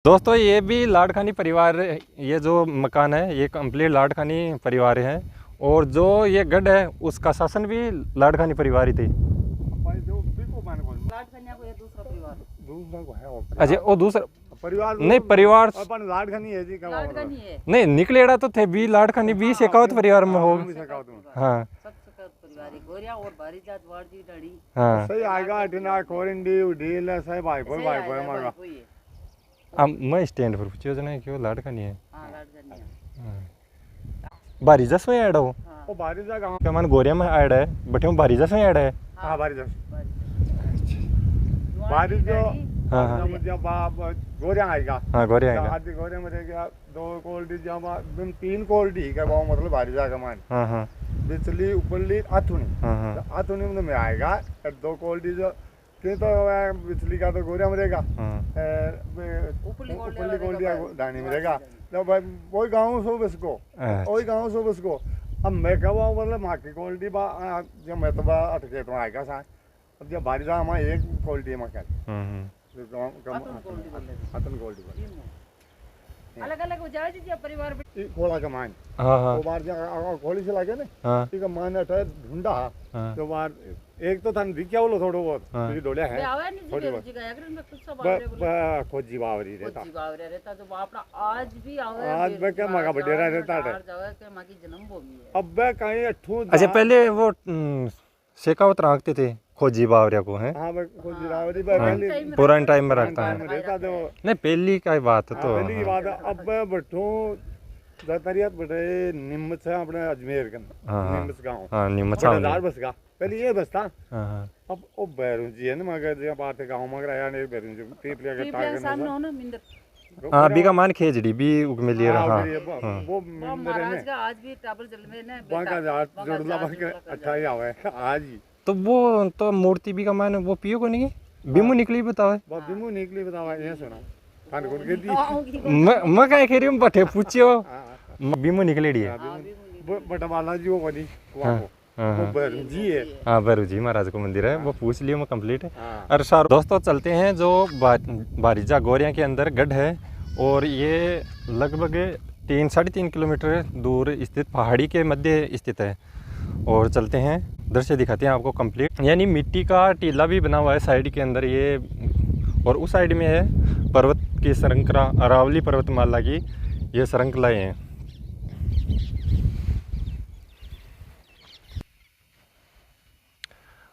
दोस्तों ये भी लाड़कानी परिवार, ये जो मकान है ये कंप्लीट लाड़कानी परिवार है, और जो ये गढ़ है उसका शासन भी लाड़कानी परिवार ही थे। अच्छा वो दूसरा परिवार नहीं, परिवार अपन लाड़कानी है जी, नहीं निकलेड़ा तो थे भी लाड़कानी 20 एकावत परिवार में हो। हाँ हाँ सही आएगा अठना कोरिंडी उडील सही भाई कोई मांगा। मैं स्टैंड पर पूछियो जना क्यों लाड़कानी है। बारिजा से ऐड हो वो बारिजा गांव क्या मान गोरिया में ऐड है, बटे में बारिजा से ऐड है। हां बारिजा बारिश जो हाँ हाँ जब आप गोरिया आएगा। हाँ गोरिया आएगा। आदि गोरिया में रहेगा 2 क्वालिटी जब 3 क्वालिटी का वो मतलब बारिजा का मान। हाँ हाँ बिचली ऊपरली आथुनी। हाँ आथुनी में आएगा 2 क्वालिटी जो कि तो बिचली का तो गोरिया में रहेगा। ऊपरली क्वालिटी दानी में रहेगा। तो भाई वही गाँव सो बसको वही गाँव सो बसको। अब मैं कहवा मतलब माँ की क्वालिटी जब मैं तो अटके तो आएगा सा। अब जब बारिश हमारे एक क्वालिटी है मकान अलग अलग हो जाए जी परिवार खोला का मान। हाँ हाँ वो बार खोली से लागे ना हाँ ठीक है मान अठे ढूंढा तो बार एक तो थान दिखया बोलो थोड़ो बहुत मुझे डोलिया है थोड़ी बहुत खोजी बावरी रहता तो बापड़ा आज भी आवे आज मैं क्या मगा बडेरा रहता है के मां की जन्मभूमि है। अब मैं कहीं अठू अच्छा पहले वो शेखावत रखते थे खोजी बावरिया को है। हां मैं खोजी बावरी पहले पुराने टाइम में रखता है रहता तो नहीं, पहली का बात तो पहली की बात अब मैं बैठू दतरियात बड़े निम्मत है अपने अजमेर का निम्मत गांव। हां निम्मत हजार बस का पहले ये बस था। हां अब वो बैरू जी है ना मगर जो बात है गांव मगर आया नहीं बैरू जी पीपलिया के टाग सामने हो ना मिंदर हां बीघा मान खेजड़ी भी उग में लिए रहा। वो महाराज का आज भी ट्रबल जल में ने बांका जोड़ला बन के अच्छा ही आवे आज ही तो वो तो मूर्ति भी का मान वो पियो को नहीं बीमू निकली बताओ। वो बीमू निकली बताओ ये सुना खान कोट के दी मैं काय कह रही हूं बटे पूछियो बीमू निकलेड़ी है बटा वाला जी वो बनी वो बैरू जी है। हाँ बैरू जी महाराज को मंदिर है वो पूछ लियो मैं कंप्लीट है। अरे सर दोस्तों चलते हैं जो बारिजा गोरिया के अंदर गढ़ है, और ये लगभग 3-3.5 किलोमीटर दूर स्थित पहाड़ी के मध्य स्थित है। और चलते हैं दृश्य दिखाते हैं आपको कंप्लीट, यानी मिट्टी का टीला भी बना हुआ है साइड के अंदर ये, और उस साइड में है पर्वत की श्रृंखला अरावली पर्वतमाला की ये श्रृंखलाएँ हैं।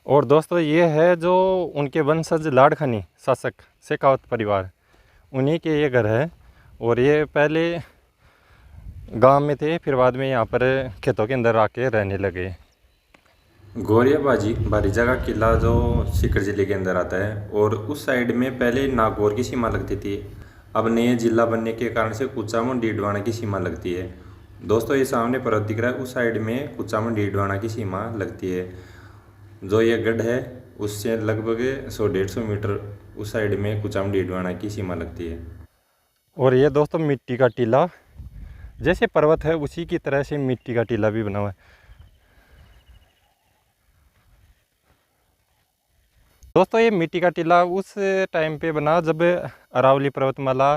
और दोस्तों ये है जो उनके वंशज लाड़कानी शासक शेखावत परिवार, उन्हीं के ये घर है, और ये पहले गांव में थे फिर बाद में यहाँ पर खेतों के अंदर आके रहने लगे। गोरिया बारिजा का किला जो सीकर जिले के अंदर आता है, और उस साइड में पहले नागौर की सीमा लगती थी, अब नए जिला बनने के कारण से कुचामन डीडवाना की सीमा लगती है। दोस्तों ये सामने पर्वत दिख रहा है, उस साइड में कुचामन डीडवाना की सीमा लगती है। जो ये गढ़ है उससे लगभग 100-150 मीटर उस साइड में कुचामन डीडवाना की सीमा लगती है। और ये दोस्तों मिट्टी का टीला, जैसे पर्वत है उसी की तरह से मिट्टी का टीला भी बना हुआ है। दोस्तों ये मिट्टी का टीला उस टाइम पे बना जब अरावली पर्वतमाला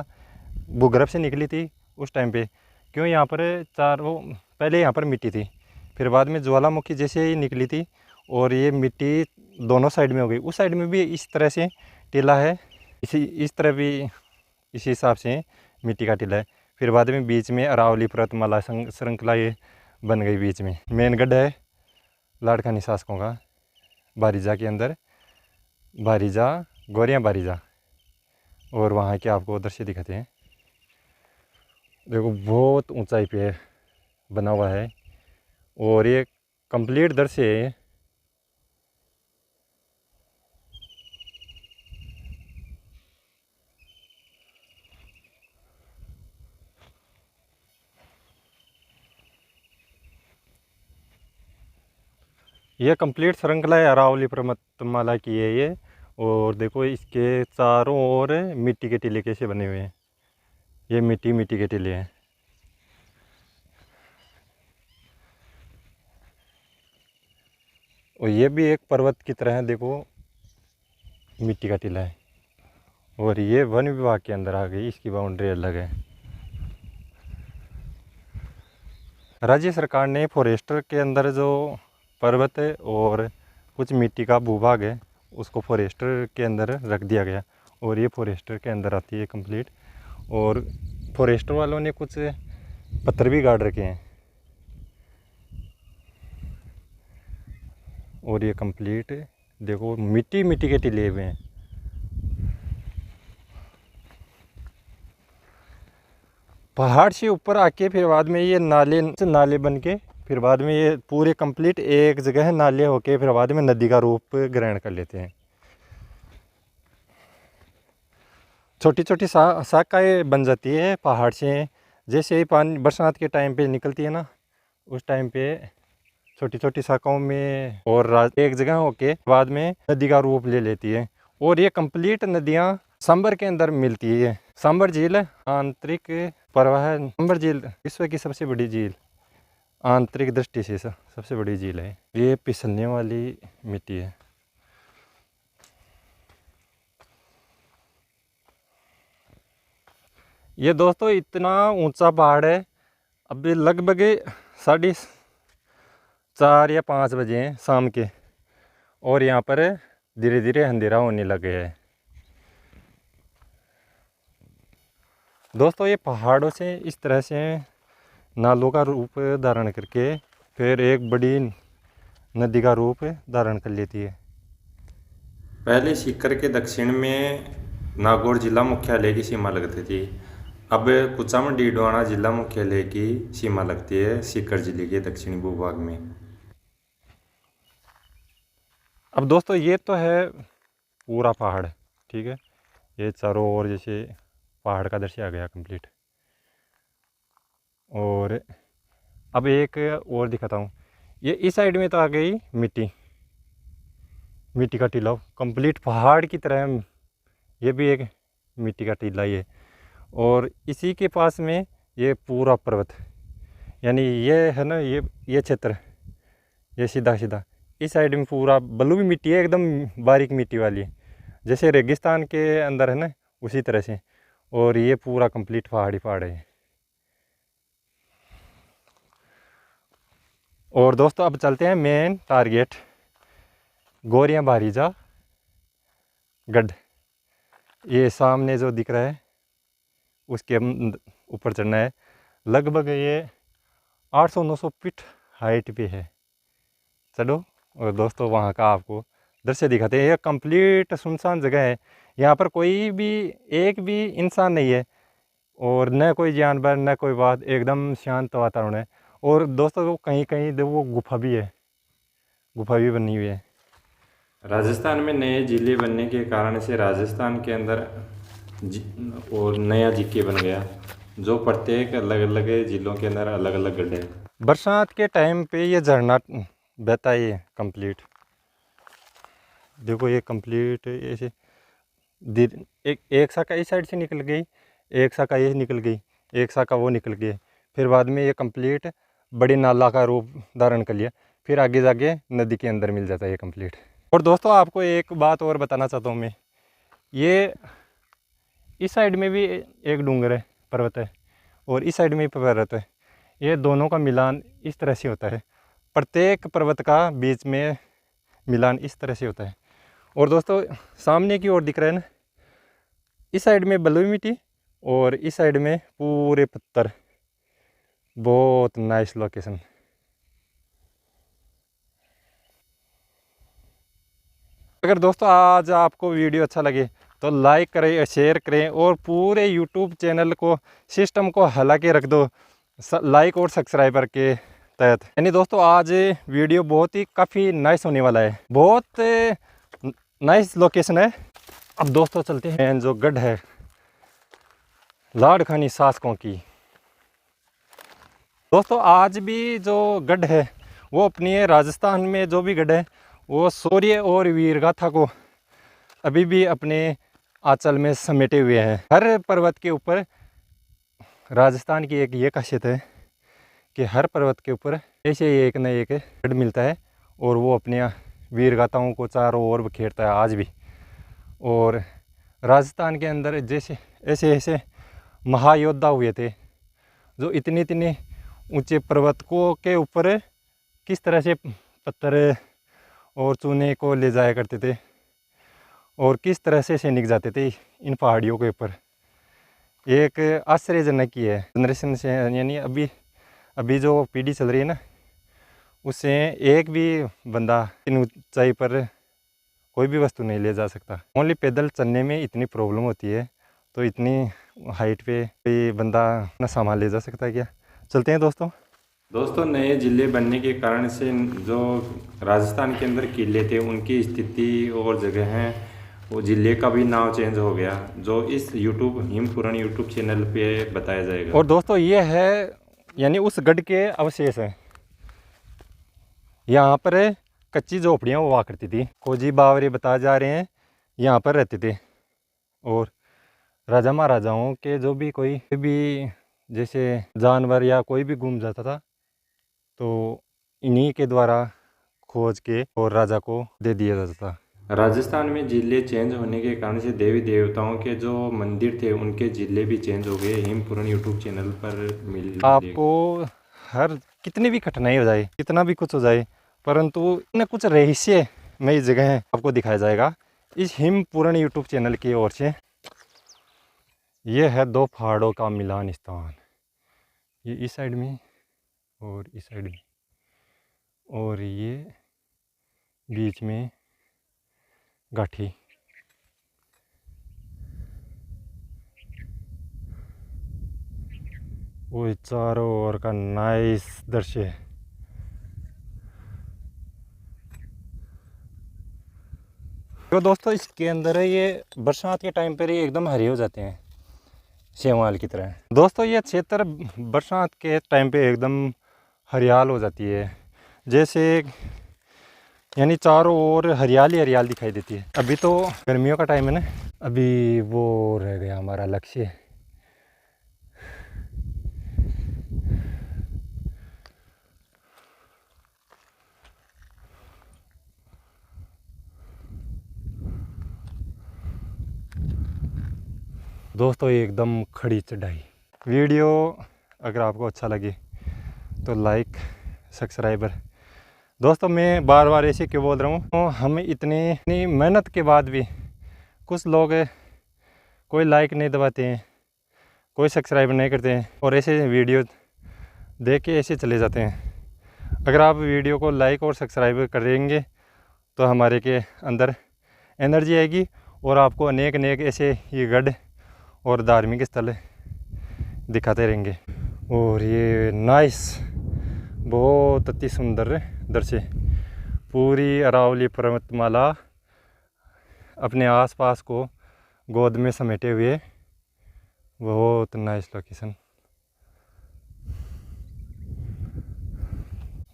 भूगर्भ से निकली थी उस टाइम पे, क्यों यहाँ पर पहले यहाँ पर मिट्टी थी, फिर बाद में ज्वालामुखी जैसे ही निकली थी और ये मिट्टी दोनों साइड में हो गई। उस साइड में भी इस तरह से टीला है, इस तरह भी इसी हिसाब से मिट्टी का टीला है। फिर बाद में बीच में अरावली पर्वतमाला श्रृंखला ये बन गई, बीच में मेन गढ़ है लाड़कानी शासकों का बारिजा के अंदर, बारिजा गोरिया बारिजा। और वहाँ के आपको दृश्य दिखाते हैं, देखो बहुत ऊंचाई पे बना हुआ है, और ये कंप्लीट दृश्य है। ये कंप्लीट श्रृंखला है अरावली पर्वतमाला की है ये, और देखो इसके चारों ओर मिट्टी के टीले कैसे बने हुए हैं, ये मिट्टी के टीले हैं। और ये भी एक पर्वत की तरह है, देखो मिट्टी का टीला है, और ये वन विभाग के अंदर आ गई, इसकी बाउंड्री अलग है। राज्य सरकार ने फॉरेस्टर के अंदर जो पर्वत और कुछ मिट्टी का भूभाग है उसको फॉरेस्टर के अंदर रख दिया गया, और ये फॉरेस्टर के अंदर आती है कंप्लीट। और फॉरेस्टर वालों ने कुछ पत्थर भी गाड़ रखे हैं, और ये कंप्लीट देखो मिट्टी मिट्टी के टीले हुए हैं। पहाड़ से ऊपर आके फिर बाद में ये नाले बन के फिर बाद में ये पूरे कंप्लीट एक जगह नाले होके फिर बाद में नदी का रूप ग्रहण कर लेते हैं। छोटी छोटी शाखाएं बन जाती है पहाड़ से। जैसे ही पानी बरसात के टाइम पे निकलती है ना, उस टाइम पे छोटी छोटी शाखाओं में और एक जगह होके बाद में नदी का रूप ले लेती है। और ये कंप्लीट नदियाँ सांबर के अंदर मिलती है। सांबर झील आंतरिक प्रवाह, सांबर झील विश्व की सबसे बड़ी झील, आंतरिक दृष्टि से सबसे बड़ी झील है। ये फिसलने वाली मिट्टी है। ये दोस्तों इतना ऊंचा पहाड़ है। अभी लगभग 4:30 या 5 बजे हैं शाम के, और यहाँ पर धीरे धीरे अंधेरा होने लगे है। दोस्तों ये पहाड़ों से इस तरह से नालों का रूप धारण करके फिर एक बड़ी नदी का रूप धारण कर लेती है। पहले सीकर के दक्षिण में नागौर जिला मुख्यालय की सीमा लगती थी। अब कुचामन डीडवाना जिला मुख्यालय की सीमा लगती है सीकर जिले के दक्षिणी भूभाग में। अब दोस्तों ये तो है पूरा पहाड़, ठीक है। ये चारों ओर जैसे पहाड़ का दृश्य आ गया कंप्लीट। और अब एक और दिखाता हूँ। ये इस साइड में तो आ गई मिट्टी का टीला कंप्लीट पहाड़ की तरह। ये भी एक मिट्टी का टीला ही है। और इसी के पास में ये पूरा पर्वत, यानी ये है ना, ये क्षेत्र, ये सीधा सीधा इस साइड में पूरा बलुई मिट्टी है, एकदम बारीक मिट्टी वाली, जैसे रेगिस्तान के अंदर है ना, उसी तरह से। और ये पूरा कंप्लीट पहाड़ है। और दोस्तों अब चलते हैं मेन टारगेट, गोरियां बारीजा गढ़। ये सामने जो दिख रहा है उसके ऊपर चढ़ना है। लगभग ये 800-900 फीट हाइट पे है। चलो और दोस्तों वहाँ का आपको दृश्य दिखाते हैं। ये कंप्लीट सुनसान जगह है। यहाँ पर कोई भी एक भी इंसान नहीं है, और न कोई जानवर न कोई बात, एकदम शांत वातावरण है। और दोस्तों कहीं कहीं वो गुफा भी बनी हुई है। राजस्थान में नए जिले बनने के कारण से राजस्थान के अंदर और नया जीके बन गया, जो प्रत्येक अलग अलग जिलों के अंदर अलग अलग गड्ढे। बरसात के टाइम पे ये झरना बहता ही है कंप्लीट। देखो ये कंप्लीट ऐसे एक शाखा इस साइड से निकल गई, एक शाखा ये निकल गई, एक शाखा वो निकल गई, फिर बाद में ये कंप्लीट बड़ी नाला का रूप धारण कर लिया, फिर आगे जाके नदी के अंदर मिल जाता है ये कंप्लीट। और दोस्तों आपको एक बात और बताना चाहता हूँ मैं, ये इस साइड में भी एक डूंगर है, पर्वत है, और इस साइड में भी पर्वत है। ये दोनों का मिलान इस तरह से होता है। प्रत्येक पर्वत का बीच में मिलान इस तरह से होता है। और दोस्तों सामने की ओर दिख रहा है ना, इस साइड में बलुई मिट्टी और इस साइड में पूरे पत्थर। बहुत नाइस लोकेशन। अगर दोस्तों आज आपको वीडियो अच्छा लगे तो लाइक करें, शेयर करें, और पूरे यूट्यूब चैनल को सिस्टम को हिला के रख दो लाइक और सब्सक्राइबर के तहत। यानी दोस्तों आज वीडियो बहुत ही काफ़ी नाइस होने वाला है, बहुत नाइस लोकेशन है। अब दोस्तों चलते हैं जो गढ़ है लाड़कानी शासकों की। दोस्तों आज भी जो गढ़ है वो अपनी राजस्थान में जो भी गढ़ है वो शौर्य और वीर गाथा को अभी भी अपने आंचल में समेटे हुए हैं। हर पर्वत के ऊपर राजस्थान की एक ये खासियत है कि हर पर्वत के ऊपर ऐसे ही एक न एक गढ़ मिलता है, और वो अपने वीर गाथाओं को चारों ओर बिखेरता है आज भी। और राजस्थान के अंदर जैसे ऐसे ऐसे महायोद्धा हुए थे जो इतने इतने ऊंचे पर्वतों के ऊपर किस तरह से पत्थर और चूने को ले जाया करते थे और किस तरह से सैनिक जाते थे इन पहाड़ियों के ऊपर। एक आश्चर्यजनक ही है जनरेशन से, यानी अभी जो पीढ़ी चल रही है ना, उससे एक भी बंदा इन ऊंचाई पर कोई भी वस्तु नहीं ले जा सकता। ओनली पैदल चलने में इतनी प्रॉब्लम होती है, तो इतनी हाइट पे कोई बंदा ना सामान ले जा सकता है क्या। चलते हैं दोस्तों। नए ज़िले बनने के कारण से जो राजस्थान के अंदर किले थे उनकी स्थिति और जगह हैं, वो ज़िले का भी नाम चेंज हो गया, जो इस हिमपुरण यूट्यूब चैनल पे बताया जाएगा। और दोस्तों ये है यानी उस गढ़ के अवशेष हैं। यहाँ पर कच्ची झोपड़ियाँ हुआ करती थी। खोजी बावरे बताए जा रहे हैं यहाँ पर रहते थे, और राजा महाराजाओं के जो भी कोई भी जैसे जानवर या कोई भी गुम जाता था तो इन्हीं के द्वारा खोज के और राजा को दे दिया जाता था। राजस्थान में ज़िले चेंज होने के कारण से देवी देवताओं के जो मंदिर थे उनके ज़िले भी चेंज हो गए। हिमपुरण यूट्यूब चैनल पर आपको हर कितनी भी कठिनाई हो जाए, कितना भी कुछ हो जाए, परंतु न कुछ रहस्यमय जगह आपको दिखाया जाएगा इस हिमपुरण यूट्यूब चैनल की ओर से। ये है दो पहाड़ों का मिलान स्थान, ये इस साइड में और इस साइड में, और ये बीच में गाठी। वो चारों ओर का नाइस दृश्य है। तो दोस्तों इसके अंदर है, ये बरसात के टाइम पर ये एकदम हरे हो जाते हैं शेवाल की तरह। दोस्तों ये क्षेत्र बरसात के टाइम पे एकदम हरियाल हो जाती है, जैसे यानी चारों ओर हरियाली हरियाली दिखाई देती है। अभी तो गर्मियों का टाइम है ना, अभी वो रह गया हमारा लक्ष्य। दोस्तों एकदम खड़ी चढ़ाई। वीडियो अगर आपको अच्छा लगे तो लाइक सब्सक्राइबर। दोस्तों मैं बार बार ऐसे क्यों बोल रहा हूँ, तो हमें इतनी मेहनत के बाद भी कुछ लोग कोई लाइक नहीं दबाते हैं, कोई सब्सक्राइब नहीं करते हैं और ऐसे वीडियो देख के ऐसे चले जाते हैं। अगर आप वीडियो को लाइक और सब्सक्राइब करेंगे तो हमारे के अंदर एनर्जी आएगी और आपको अनेक अनेक ऐसे ये गढ़ और धार्मिक स्थल दिखाते रहेंगे। और ये नाइस बहुत अति सुंदर दृश्य, पूरी अरावली पर्वतमाला अपने आसपास को गोद में समेटे हुए, बहुत नाइस लोकेशन।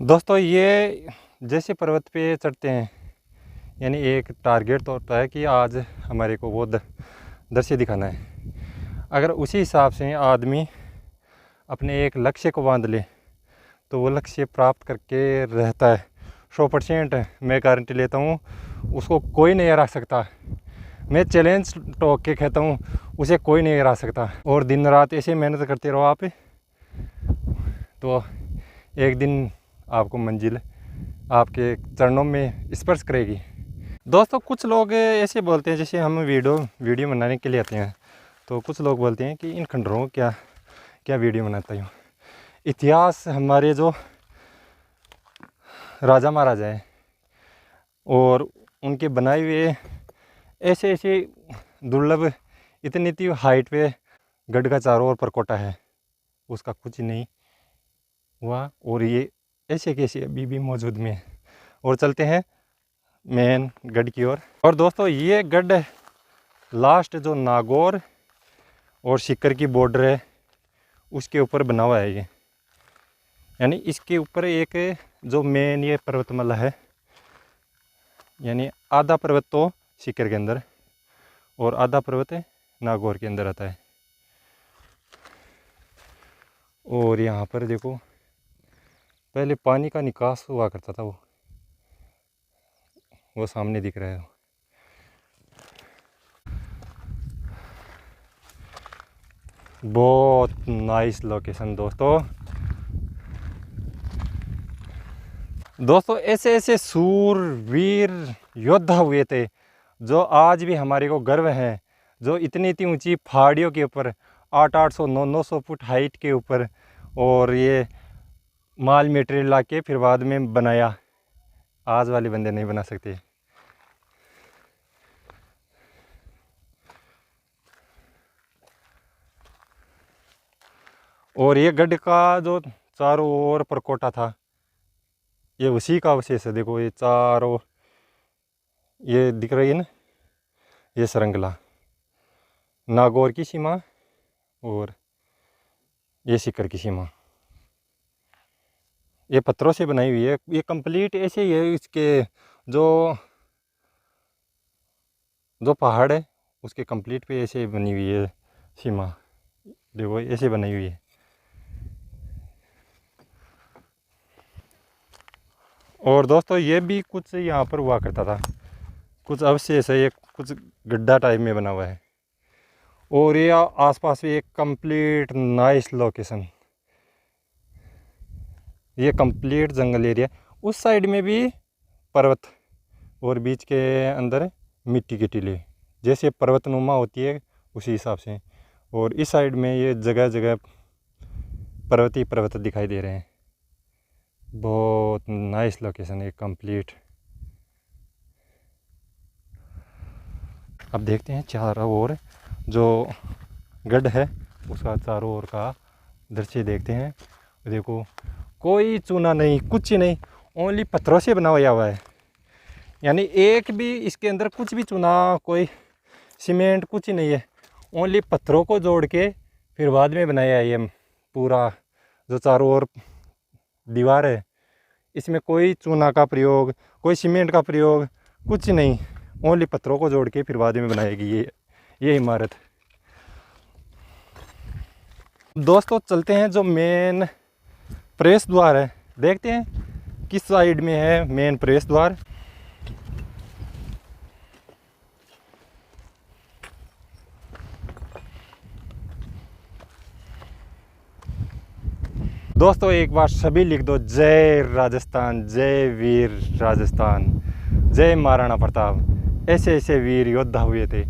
दोस्तों ये जैसे पर्वत पे चढ़ते हैं, यानी एक टारगेट तो होता है कि आज हमारे को वो दृश्य दिखाना है। अगर उसी हिसाब से आदमी अपने एक लक्ष्य को बांध ले तो वो लक्ष्य प्राप्त करके रहता है। 100% मैं गारंटी लेता हूँ, उसको कोई नहीं हरा सकता। मैं चैलेंज टोक के कहता हूँ, उसे कोई नहीं हरा सकता। और दिन रात ऐसे मेहनत करते रहो आप, तो एक दिन आपको मंजिल आपके चरणों में स्पर्श करेगी। दोस्तों कुछ लोग ऐसे बोलते हैं, जैसे हम वीडियो बनाने के लिए आते हैं तो कुछ लोग बोलते हैं कि इन खंडरों क्या वीडियो बनाता हूँ। इतिहास हमारे जो राजा महाराजा हैं और उनके बनाए हुए ऐसे ऐसे दुर्लभ इतनी हाइट पे गढ़ का चारों ओर परकोटा है, उसका कुछ नहीं हुआ। और ये ऐसे कैसे अभी भी मौजूद में है। और चलते हैं मेन गढ़ की ओर। और दोस्तों ये गढ़ लास्ट जो नागौर और सीकर की बॉर्डर है उसके ऊपर बना हुआ है ये, यानी इसके ऊपर एक जो मेन ये पर्वतमाला है, यानी आधा पर्वत तो सीकर के अंदर और आधा पर्वत नागौर के अंदर आता है। और यहाँ पर देखो पहले पानी का निकास हुआ करता था, वो सामने दिख रहा है। बहुत नाइस लोकेशन दोस्तों ऐसे ऐसे सूरवीर योद्धा हुए थे जो आज भी हमारे को गर्व है, जो इतनी इतनी ऊंची पहाड़ियों के ऊपर 800-800 900 फुट हाइट के ऊपर और ये माल मटेरियल ला के फिर बाद में बनाया। आज वाले बंदे नहीं बना सकते। और ये गढ़ का जो चारों ओर परकोटा था, ये उसी का अवशेष है। देखो ये चारों, ये दिख रही है ना, ये सरंगला नागौर की सीमा और ये सीकर की सीमा, ये पत्थरों से बनाई हुई है। ये कंप्लीट ऐसे ही है। इसके जो पहाड़ है उसके कंप्लीट पे ऐसे बनी हुई है सीमा। देखो ऐसे बनाई हुई है। और दोस्तों ये भी कुछ यहाँ पर हुआ करता था, कुछ अवशेष है, ये कुछ गड्ढा टाइप में बना हुआ है। और ये आसपास भी एक कंप्लीट नाइस लोकेशन, ये कंप्लीट जंगल एरिया। उस साइड में भी पर्वत और बीच के अंदर मिट्टी की टीले, जैसे पर्वतनुमा होती है उसी हिसाब से। और इस साइड में ये जगह जगह पर्वत ही पर्वत दिखाई दे रहे हैं। बहुत नाइस लोकेशन है कंप्लीट। अब देखते हैं चारों ओर जो गढ़ है उसका चारों ओर का दृश्य देखते हैं। देखो कोई चूना नहीं, कुछ नहीं, ओनली पत्थरों से बना हुआ है। यानी एक भी इसके अंदर कुछ भी चूना, कोई सीमेंट कुछ ही नहीं है। ओनली पत्थरों को जोड़ के फिर बाद में बनाया है ये पूरा जो चारों ओर दीवार है। इसमें कोई चूना का प्रयोग, कोई सीमेंट का प्रयोग कुछ नहीं, ओनली पत्थरों को जोड़ के फिर बाद में बनाएगी ये इमारत। दोस्तों चलते हैं जो मेन प्रवेश द्वार है, देखते हैं किस साइड में है मेन प्रवेश द्वार। दोस्तों एक बार सभी लिख दो, जय राजस्थान, जय वीर राजस्थान, जय महाराणा प्रताप। ऐसे ऐसे वीर योद्धा हुए थे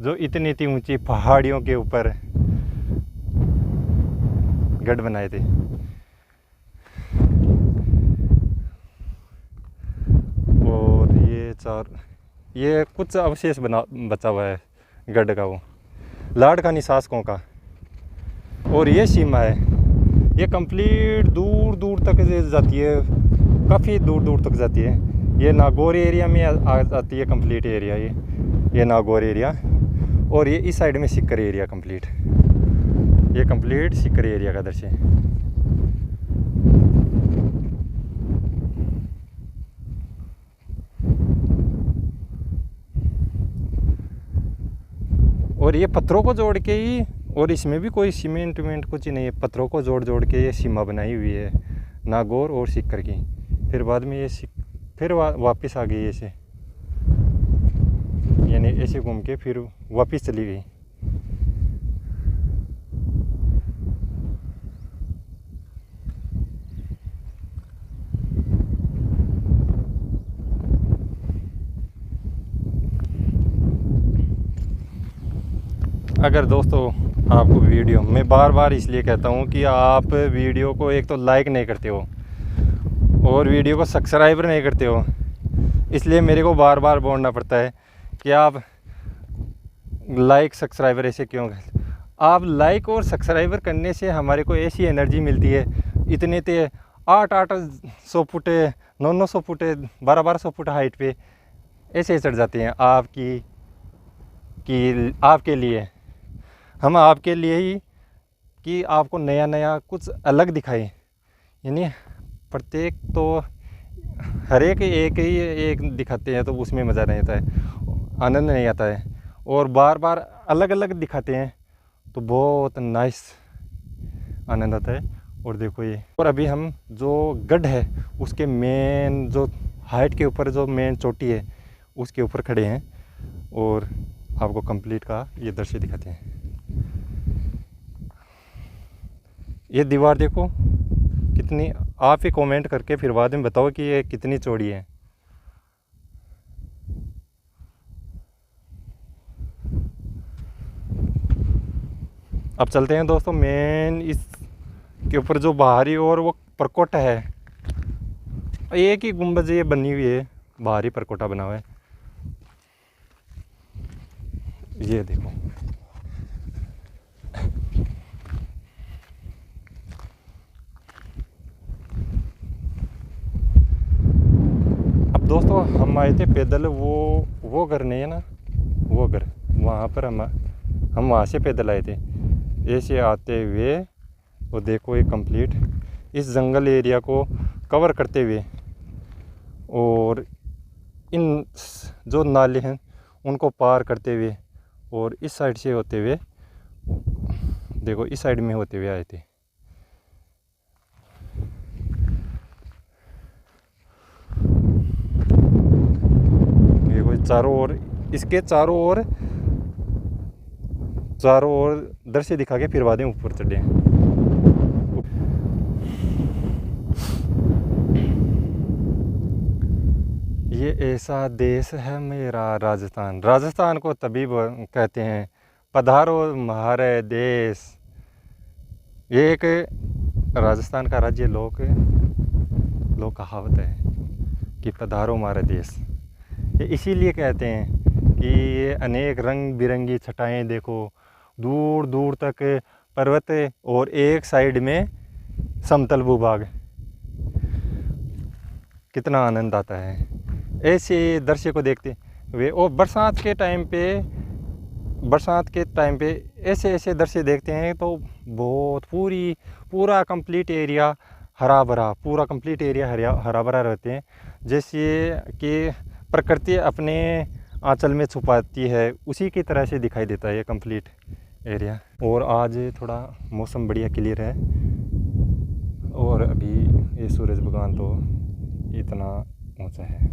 जो इतनी इतनी ऊंची पहाड़ियों के ऊपर गढ़ बनाए थे। और ये कुछ अवशेष बचा हुआ है गढ़ का, वो लाड़कानी शासकों का। और ये सीमा है, ये कंप्लीट दूर दूर तक जाती है, काफ़ी दूर दूर तक जाती है। ये नागौर एरिया में आती है कंप्लीट एरिया, ये नागौर एरिया। और ये इस साइड में सीकर एरिया कंप्लीट, ये कंप्लीट सीकर एरिया का दृश्य है। और ये पत्थरों को जोड़ के ही, और इसमें भी कोई सीमेंट वेमेंट कुछ ही नहीं है, पत्थरों को जोड़ जोड़ के ये सीमा बनाई हुई है नागौर और सीकर की। फिर बाद में ये फिर वापस आ गई ऐसे, यानी ऐसे घूम के फिर वापस चली गई। अगर दोस्तों आपको वीडियो, मैं बार बार इसलिए कहता हूँ कि आप वीडियो को एक तो लाइक नहीं करते हो और वीडियो को सब्सक्राइब नहीं करते हो, इसलिए मेरे को बार बार बोलना पड़ता है कि आप लाइक सब्सक्राइबर ऐसे क्यों करते। आप लाइक और सब्सक्राइबर करने से हमारे को ऐसी एनर्जी मिलती है, इतने ते 800 फुट 900 फुट 1200 फुट हाइट पे ऐसे चढ़ जाते हैं आपके लिए। हम आपके लिए ही कि आपको नया नया कुछ अलग दिखाएं। यानी प्रत्येक तो हर एक दिखाते हैं तो उसमें मज़ा नहीं आता है, आनंद नहीं आता है। और बार बार अलग अलग दिखाते हैं तो बहुत नाइस आनंद आता है। और देखो ये, और अभी हम जो गढ़ है उसके मेन जो हाइट के ऊपर जो मेन चोटी है उसके ऊपर खड़े हैं और आपको कंप्लीट का ये दृश्य दिखाते हैं। ये दीवार देखो कितनी, आप ही कमेंट करके फिर बाद में बताओ कि ये कितनी चौड़ी है। अब चलते हैं दोस्तों मेन इस के ऊपर जो बाहरी और वो परकोटा है, एक ही गुंबद ये बनी हुई है, बाहरी परकोटा बना हुआ है। ये देखो अब दोस्तों हम आए थे पैदल, वो घर नहीं है ना, वो घर वहाँ पर हम वहाँ से पैदल आए थे। ऐसे आते हुए वो देखो ये कंप्लीट इस जंगल एरिया को कवर करते हुए और इन जो नाले हैं उनको पार करते हुए और इस साइड से होते हुए, देखो इस साइड में होते हुए आए थे। देखो चारों ओर, इसके चारों ओर दर से दिखा के फिर बाद में ऊपर चढ़े। ये ऐसा देश है मेरा राजस्थान, राजस्थान को तभी कहते हैं पधारो हमारे देश। ये एक राजस्थान का राज्य लोक कहावत है कि पधारो हमारे देश। ये इसीलिए कहते हैं कि ये अनेक रंग बिरंगी छटाएं देखो, दूर दूर तक पर्वत और एक साइड में समतल भूभाग, कितना आनंद आता है ऐसे दृश्य को देखते हुए। और बरसात के टाइम पे ऐसे दृश्य देखते हैं तो बहुत पूरा कंप्लीट एरिया हरा भरा, पूरा कंप्लीट एरिया हरा भरा रहते हैं, जैसे कि प्रकृति अपने आंचल में छुपाती है उसी की तरह से दिखाई देता है ये कंप्लीट एरिया। और आज थोड़ा मौसम बढ़िया क्लियर है और अभी ये सूरज भगवान तो इतना ऊंचा है।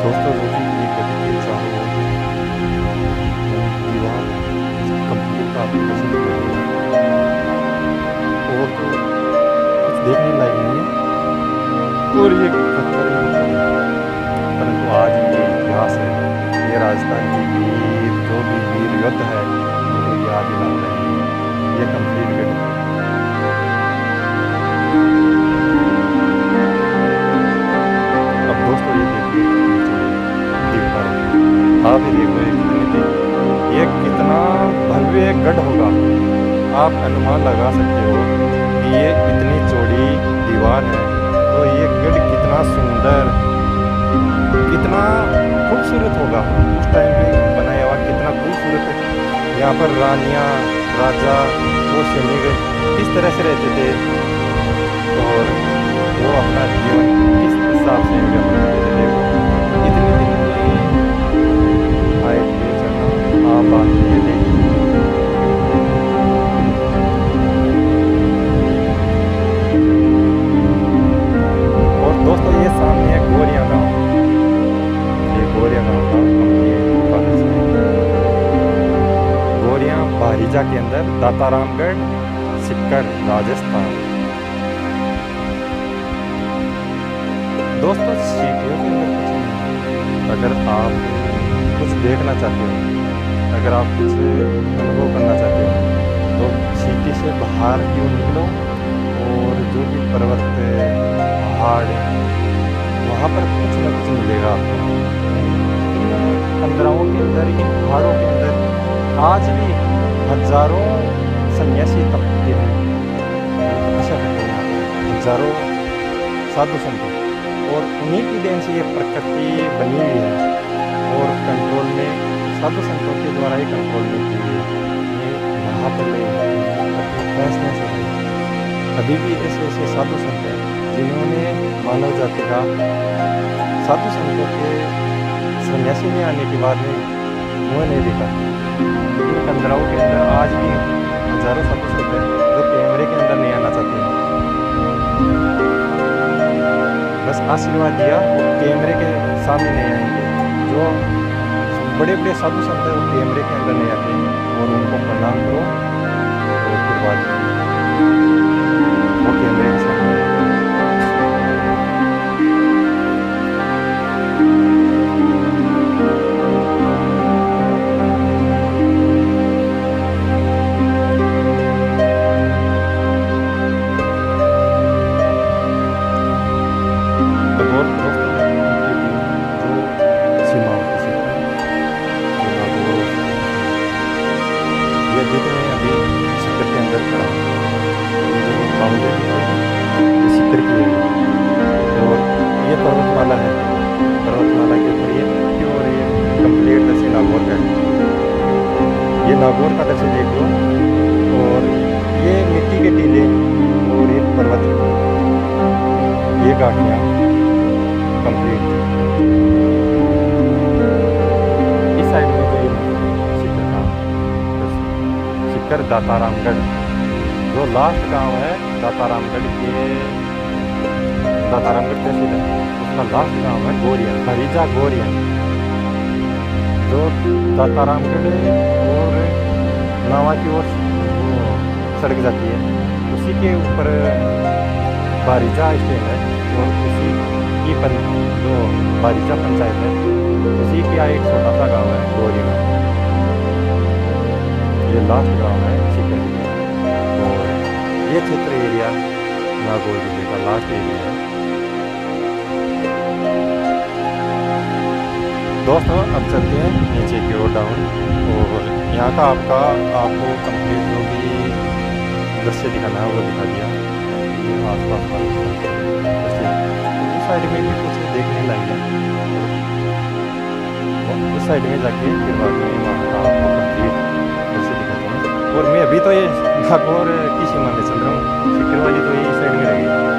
दोस्तों ये गली के चारों ओर दीवार कंप्लीट काफी पसंद है और तो कुछ देखने लायक नहीं है। और ये पत्थर परंतु आज ये इतिहास है, ये राजस्थान की वीर जो भी वीर युद्ध है उनको याद दिलाता है ये कंप्लीट गली। अब दोस्तों ये देखिए आप ही देखो ये कितना भव्य गढ़ होगा, आप अनुमान लगा सकते हो कि ये इतनी चौड़ी दीवार है तो ये गढ़ कितना सुंदर, कितना खूबसूरत होगा उस टाइम पे बनाया हुआ, कितना खूबसूरत है। यहाँ पर रानियाँ राजा वो सैनिक किस तरह से रहते थे और वो अपना जीवन किस हिसाब से व्यतीत करते थे। इतने दिन आए थे जहाँ आप बात किए थे। और दोस्तों ये सामने है गोरिया गांव, ये गोरिया गांव का कॉलेज है। गोरिया बारीजा के अंदर दातारामगढ़ सिक्कर राजस्थान। दोस्तों सिटियों के अंदर कुछ नहीं, अगर आप कुछ देखना चाहते हो, अगर आप कुछ अनुभव करना चाहते हो तो सिटी से बाहर क्यों निकलो और जो भी पर्वत पहाड़ वहाँ पर कुछ ना कुछ मिलेगा आपको। इन अंदराओं के पहाड़ों के अंदर आज भी हजारों सन्यासी तपते हैं, तपस्या करते हैं यहाँ पे, हजारों साधु संत, और उन्हीं की देन से ये प्रकृति बनी हुई है और कंट्रोल में साधु संतों के द्वारा ही कंट्रोल में की गई है। ये महाप्रलय फैसले से हुई। अभी भी ऐसे ऐसे साधु संत हैं जिन्होंने मानव जाति का साधु संतों के सन्यासी में आने के बाद में मुँह नहीं दिखा। इन कंदराओं के अंदर आज भी हजारों साधु संत हैं जो कैमरे के अंदर नहीं आना चाहते हैं, बस आशीर्वाद दिया, वो कैमरे के सामने नहीं आएंगे। जो बड़े बड़े साधु संत हैं वो कैमरे के अंदर नहीं आते और उनको प्रणाम करो और फिर बात वो कैमरे के सामने। पर्वतमाला है, पर्वतमाला के ऊपर ये प्योर ये कंप्लीट दृश्य नागौर का है। ये नागौर का दृश्य देख लो, और ये मिट्टी के टीले और ये पर्वत, ये घाटियाँ कंप्लीट। इस साइड में तो ये शिखर का शिखर दातारामगढ़, जो लास्ट गांव है दातारामगढ़ के, दातारामगढ़ तहसील है, उसका लास्ट गांव है गोरियन, हरीजा गोरियन, जो दातारामगढ़ और नावा की ओर सड़क जाती है। उसी के ऊपर बारीजा स्टैंड है और उसी की जो बारीजा पंचायत है उसी का एक छोटा सा गांव है गोरियन। ये लास्ट गांव है शिखर जिले, और ये क्षेत्र एरिया नागौर जिले का लास्ट एरिया है। दोस्तों अब चलते हैं नीचे की ओर डाउन, और यहाँ का आपको कंप्लीट जो भी दृश्य दिखाना है वो दिखा दिया। ये आसपास का दृश्य, उस साइड में भी कुछ देखने लायक है, उस साइड में जाके फिर बाद में वहाँ का आपको कंप्लीट दृश्य दिखाते हैं। और मैं अभी तो ये नागौर की सीमा में चल रहा हूँ, शिखर वाली तो ये इस साइड में रहेगी।